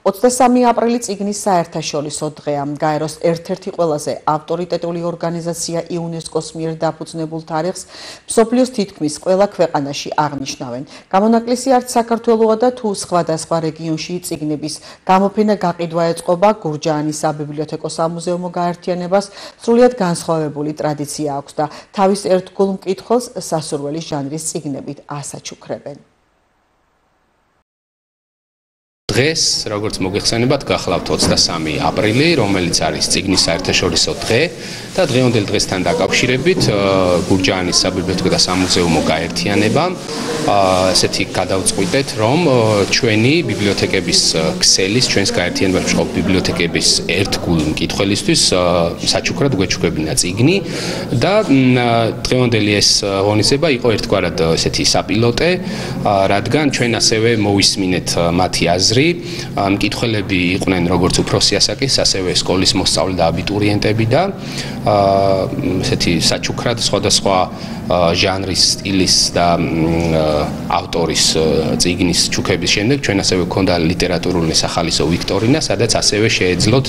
23 აპრილი წიგნის საერთაშორისო დღეა. გაეროს ერთ-ერთი ყველაზე ავტორიტეტული ორგანიზაცია იუნესკოს მიერ დაფუძნებულ თარიღს მსოფლიოს თითქმის ყველა ქვეყანაში აღნიშნავენ. გამონაკლისი არც საქართველოა და თუ სხვადასხვა რეგიონში წიგნების გამოფენა გაყიდვა ეწყობა, გურჯაანის საბიბლიოთეკო სამუზეუმო გაერთიანებას სრულიად განსხვავებული ტრადიცია აქვს და თავის ერთგულ მკითხველს სასურველი ჟანრის წიგნებით ასაჩუქრებენ. დღეს, როგორც მოგეხსენებათ, გახლავთ 23 აპრილი, რომელიც არის წიგნის საერთაშორისო დღე და დღევანდელ დღესთან დაკავშირებით გურჯაანის საბიბლიოთეკო და სამუზეუმო გაერთიანება ესეთი გადავწყვიტეთ, რომ ჩვენი ბიბლიოთეკების ქსელის, ჩვენს გაერთიანებაში მყოფ ბიბლიოთეკების ერთგულ მკითხველისთვის საჩუქრად გვეჩუქებინა წიგნი და დღევანდელი ეს ღონისძიება იყო ერთგვარად ესეთი საპილოტე, რადგან ჩვენ ასევე მოვისმინეთ მათი აზრი. მკითხველები იყვნენ როგორც უფროსი ასაკის, ასევე სკოლის მოსწავლე და აბიტურიენტები და ესეთი საჩუქრად სხვადასხვა ჟანრის, სტილის და ავტორის წიგნის ჩუქების შემდეგ ჩვენ ასევე გვქონდა ლიტერატურული სახალისო ვიქტორინა, სადაც ასევე შეეძლოთ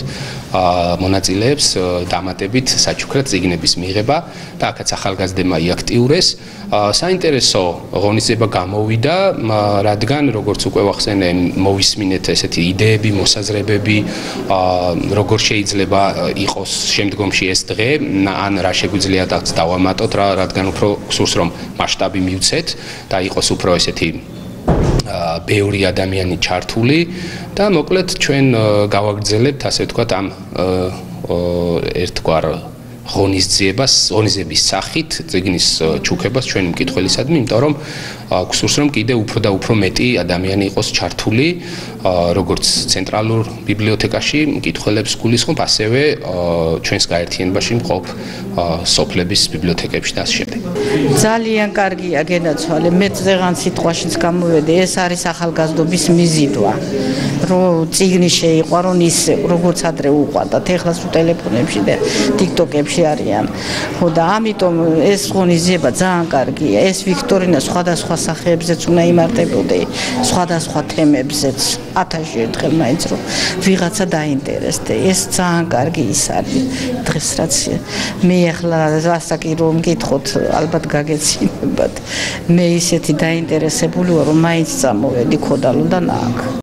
მონაწილეებს დამატებით საჩუქრად წიგნების მიღება და აქაც ახალგაზრდებმა იაქტიურეს. საინტერესო ღონისძიება გამოვიდა, რადგან როგორც უკვე ვახსენე, მოვისმინეთ ესეთი იდეები, მოსაზრებები, როგორ შეიძლება იყოს შემდგომში ეს დღე, ან რა შეგვიძლია დავამატოთ, რადგან უფრო გსურს რომ მასშტაბი მივცეთ და იყოს უფრო ესეთი ბევრი ადამიანი ჩართული და მოკლედ ჩვენ გავაგრძელებთ, ასე ვთქვათ, ამ ერთგვარ ღონისძიების სახით წიგნის ჩუქებას ჩვენი მკითხველისადმი, იმიტომ რომ გსურს რომ კიდე უფრო და უფრო მეტი ადამიანი იყოს ჩართული, როგორც ცენტრალურ ბიბლიოთეკაში მკითხველებს გულისხმობ, ასევე ჩვენს გაერთიანებაში მყოფ სოფლების ბიბლიოთეკებში და ასე შემდეგ. ძალიან კარგია გენაცვალე, მეც ზეღან სიტყვაშიც გამოვედი, ეს არის ახალგაზრდობის მიზიდვა. რომ წიგნი შეიყვარონ ისე, როგორც ადრე უყვარდათ, ეხლა სულ ტელეფონებში და TikTok-ებში არიან. ხო და ამიტომ ეს ღონისძიება ძალიან კარგია. ეს ვიქტორინა სხვადასხვა სახეებზეც უნდა იმართებოდეს, სხვადასხვა თემებზეც. 1000 ერთხელ მაინც რომ ვიღაცა დაინტერესდე. ეს ძალიან კარგი ის არის დღეს რაც მე ახლა ასაკი რომ მკითხოთ, ალბათ გაგეცინებათ. მე ისეთი დაინტერესებული ვარ, რომ მაინც წამოვედი ქოდალო და ნააკ.